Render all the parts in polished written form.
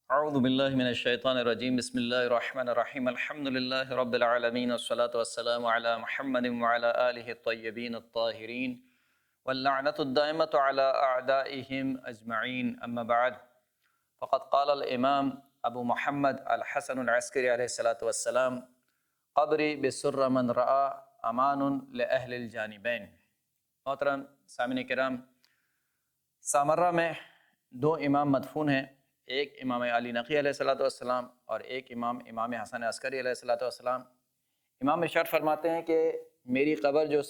اعوذ باللہ من الشیطان الرجیم بسم اللہ الرحمن الرحیم الحمد للہ رب العالمین والصلاة والسلام علی محمد وعلی آلہ الطیبین الطاہرین واللعنۃ الدائمۃ علی اعدائہم اجمعین اما بعد فقد قال الامام ابو محمد الحسن العسکری علیہ الصلاۃ والسلام قبری بسر من رآ امان لأہل الجانبین۔ محترم سامعین کرام، سامرہ میں دو امام مدفون ہیں، ایک امام علی نقی علیہ الصلوۃ والسلام اور ایک امام حسن عسکری علیہ الصلوۃ والسلام۔ امام ارشاد فرماتے ہیں کہ میری قبر جو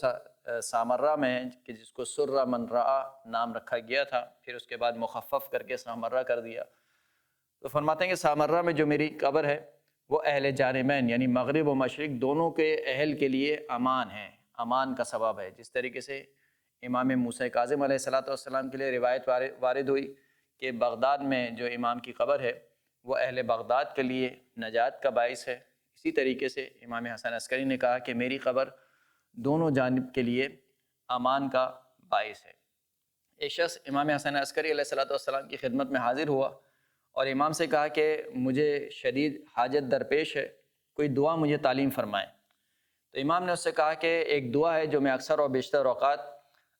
سامرہ میں ہے، کہ جس کو سر من رآ نام رکھا گیا تھا، پھر اس کے بعد مخفف کر کے سامرہ کر دیا، تو فرماتے ہیں کہ سامرہ میں جو میری قبر ہے وہ اہل جانبین یعنی مغرب و مشرق دونوں کے اہل کے لیے امان ہے، امان کا سبب ہے۔ جس طریقے سے امام موسیٰ کاظم علیہ الصلوۃ والسلام کے لیے روایت وارد ہوئی کہ بغداد میں جو امام کی قبر ہے وہ اہل بغداد کے لیے نجات کا باعث ہے، اسی طریقے سے امام حسن عسکری نے کہا کہ میری قبر دونوں جانب کے لیے امان کا باعث ہے۔ ایک شخص امام حسن عسکری علیہ الصلوۃ والسلام کی خدمت میں حاضر ہوا اور امام سے کہا کہ مجھے شدید حاجت درپیش ہے، کوئی دعا مجھے تعلیم فرمائیں۔ تو امام نے اس سے کہا کہ ایک دعا ہے جو میں اکثر اور بیشتر اوقات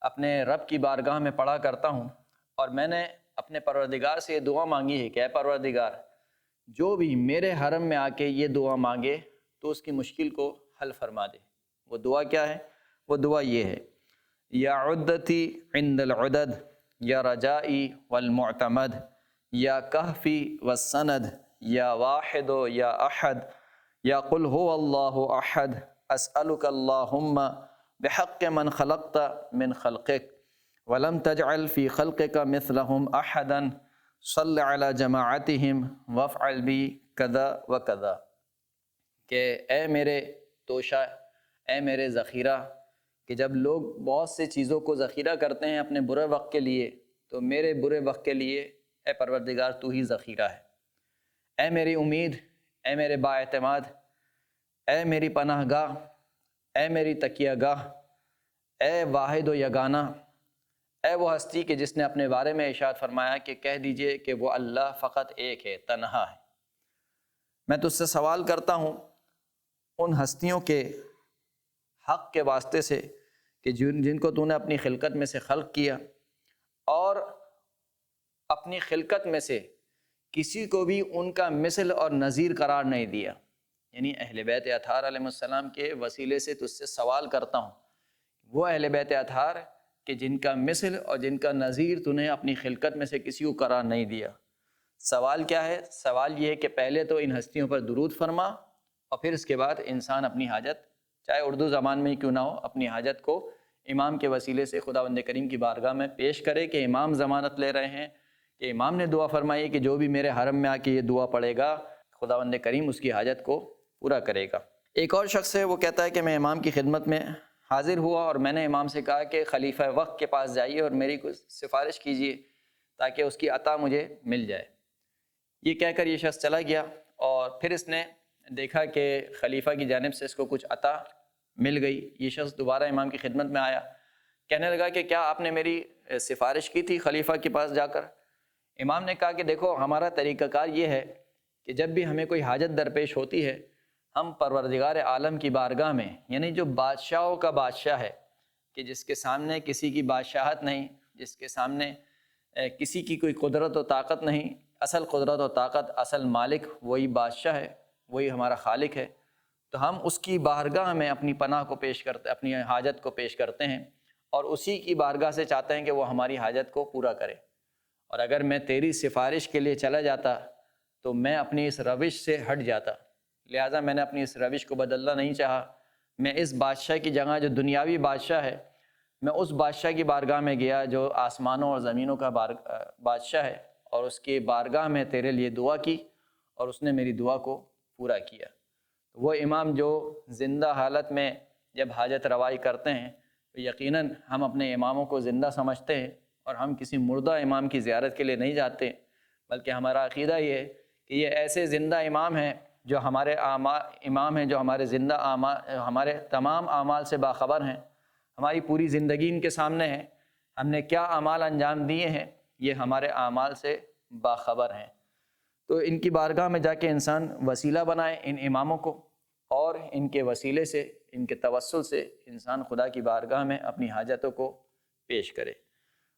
اپنے رب کی بارگاہ میں پڑھا کرتا ہوں، اور میں نے اپنے پروردگار سے یہ دعا مانگی ہے کہ اے پروردگار، جو بھی میرے حرم میں آ کے یہ دعا مانگے تو اس کی مشکل کو حل فرما دے۔ وہ دعا کیا ہے؟ وہ دعا یہ ہے: یا عدتی عند العدد، یا رجائی والمعتمد، یا کہفی والسند، یا واحد یا احد، یا قل هو اللہ احد، اسألک اللہم بحق من خلقت من خلقک وَلَمْ تَجْعَلْ فِي خَلْقِكَ مِثْلَهُمْ أَحَدًا صَلِّ عَلَى جَمَاعَتِهِمْ وَافْعَلْ بِي كَذَا وَكَذَا، کہ اے میرے توشہ، اے میرے ذخیرہ، کہ جب لوگ بہت سے چیزوں کو ذخیرہ کرتے ہیں اپنے برے وقت کے لیے، تو میرے برے وقت کے لیے اے پروردگار تو ہی ذخیرہ ہے۔ اے میری امید، اے میرے بااعتماد، اے میری پناہ گاہ، اے میری تکیہ گاہ، اے واحد و یگانہ، اے وہ ہستی کہ جس نے اپنے بارے میں ارشاد فرمایا کہ کہہ دیجئے کہ وہ اللہ فقط ایک ہے، تنہا ہے۔ میں تجھ سے سوال کرتا ہوں ان ہستیوں کے حق کے واسطے سے کہ جن کو تو نے اپنی خلقت میں سے خلق کیا، اور اپنی خلقت میں سے کسی کو بھی ان کا مثل اور نظیر قرار نہیں دیا، یعنی اہل بیت اطہار علیہ السلام کے وسیلے سے تجھ سے سوال کرتا ہوں، وہ اہل بیت اطہار کہ جن کا مثل اور جن کا نظیر تو نے اپنی خلقت میں سے کسی کو قرار نہیں دیا۔ سوال کیا ہے؟ سوال یہ ہے کہ پہلے تو ان ہستیوں پر درود فرما، اور پھر اس کے بعد انسان اپنی حاجت، چاہے اردو زبان میں ہی کیوں نہ ہو، اپنی حاجت کو امام کے وسیلے سے خداوند کریم کی بارگاہ میں پیش کرے کہ امام ضمانت لے رہے ہیں کہ امام نے دعا فرمائی کہ جو بھی میرے حرم میں آ کے یہ دعا پڑھے گا خداوند کریم اس کی حاجت کو پورا کرے گا۔ ایک اور شخص ہے، وہ کہتا ہے کہ میں امام کی خدمت میں حاضر ہوا اور میں نے امام سے کہا کہ خلیفہ وقت کے پاس جائیے اور میری کچھ سفارش کیجیے تاکہ اس کی عطا مجھے مل جائے۔ یہ کہہ کر یہ شخص چلا گیا، اور پھر اس نے دیکھا کہ خلیفہ کی جانب سے اس کو کچھ عطا مل گئی۔ یہ شخص دوبارہ امام کی خدمت میں آیا، کہنے لگا کہ کیا آپ نے میری سفارش کی تھی خلیفہ کے پاس جا کر؟ امام نے کہا کہ دیکھو، ہمارا طریقہ کار یہ ہے کہ جب بھی ہمیں کوئی حاجت درپیش ہوتی ہے، ہم پروردگار عالم کی بارگاہ میں، یعنی جو بادشاہوں کا بادشاہ ہے، کہ جس کے سامنے کسی کی بادشاہت نہیں، جس کے سامنے کسی کی کوئی قدرت و طاقت نہیں، اصل قدرت و طاقت، اصل مالک وہی بادشاہ ہے، وہی ہمارا خالق ہے، تو ہم اس کی بارگاہ میں اپنی پناہ کو پیش کرتے، اپنی حاجت کو پیش کرتے ہیں، اور اسی کی بارگاہ سے چاہتے ہیں کہ وہ ہماری حاجت کو پورا کرے۔ اور اگر میں تیری سفارش کے لیے چلا جاتا تو میں اپنی اس روش سے ہٹ جاتا، لہٰذا میں نے اپنی اس روش کو بدلنا نہیں چاہا۔ میں اس بادشاہ کی جگہ، جو دنیاوی بادشاہ ہے، میں اس بادشاہ کی بارگاہ میں گیا جو آسمانوں اور زمینوں کا بادشاہ ہے، اور اس کی بارگاہ میں تیرے لیے دعا کی، اور اس نے میری دعا کو پورا کیا۔ وہ امام جو زندہ حالت میں جب حاجت روائی کرتے ہیں تو یقیناً ہم اپنے اماموں کو زندہ سمجھتے ہیں، اور ہم کسی مردہ امام کی زیارت کے لیے نہیں جاتے، بلکہ ہمارا عقیدہ یہ ہے کہ یہ ایسے زندہ امام ہیں جو ہمارے امام ہیں، جو ہمارے زندہ ہمارے تمام اعمال سے باخبر ہیں، ہماری پوری زندگی ان کے سامنے ہے، ہم نے کیا اعمال انجام دیے ہیں یہ ہمارے اعمال سے باخبر ہیں۔ تو ان کی بارگاہ میں جا کے انسان وسیلہ بنائے ان اماموں کو، اور ان کے وسیلے سے، ان کے توسل سے انسان خدا کی بارگاہ میں اپنی حاجتوں کو پیش کرے۔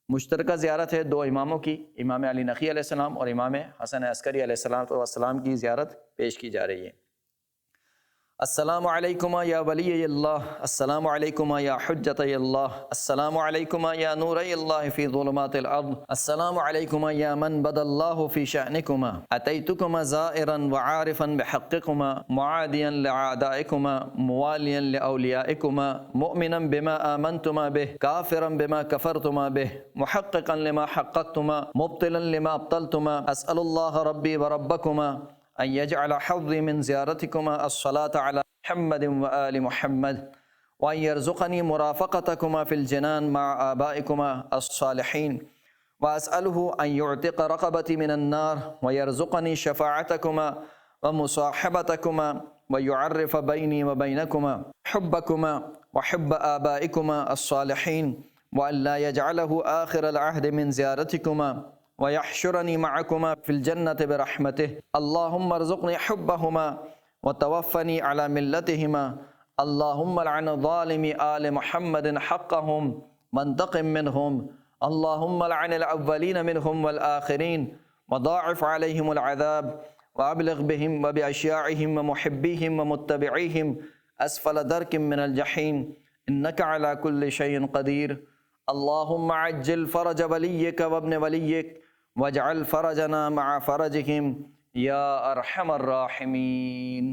مشترکہ زیارت ہے دو اماموں کی، امام علی نقی علیہ السلام اور امام حسن عسکری علیہ السلام کی زیارت پیش کی جا رہی ہے۔ السلام علیکما یا ولی اللہ، السلام علیکما یا حجت اللہ، السلام علیکما یا نور اللہ فی ظلمات الارض، السلام علیکما یا من بدا اللہ فی شأنکما، اتیتکما زائرا وعارفا بحقکما، معادیا لعادائکما، موالیا لأولیائکما، مؤمنا بما آمنتما به، کافرا بما کفرتما به، محققا لما حققتما، مبطلا لما ابطلتما، اسأل اللہ ربی وربکما ان يجعل حظي من زيارتكما الصلاة على محمد وآل محمد، وأن يرزقني مرافقتكما في الجنان مع آبائكما الصالحين، وأسأله أن يعتق رقبتي من النار، ويرزقني شفاعتكما ومصاحبتكما، ويعرف بيني وبينكما حبكما وحب آبائكما الصالحين، وأن لا يجعله آخر العهد من زيارتكما، ويحشرني معكما في الجنة برحمته، اللهم ارزقني حبهما وتوفني على ملتهما، اللهم لعن ظالم آل محمد حقهم وانتقم منهم، اللهم لعن الأولين منهم والآخرين وضاعف عليهم العذاب، وأبلغ بهم وبأشياعهم ومحبيهم ومتبعيهم أسفل درك من الجحيم، إنك على كل شيء قدير، اللهم عجل فرج وليك وابن وليك، واجعل فرجنا مع فرجهم یا ارحم الراحمین۔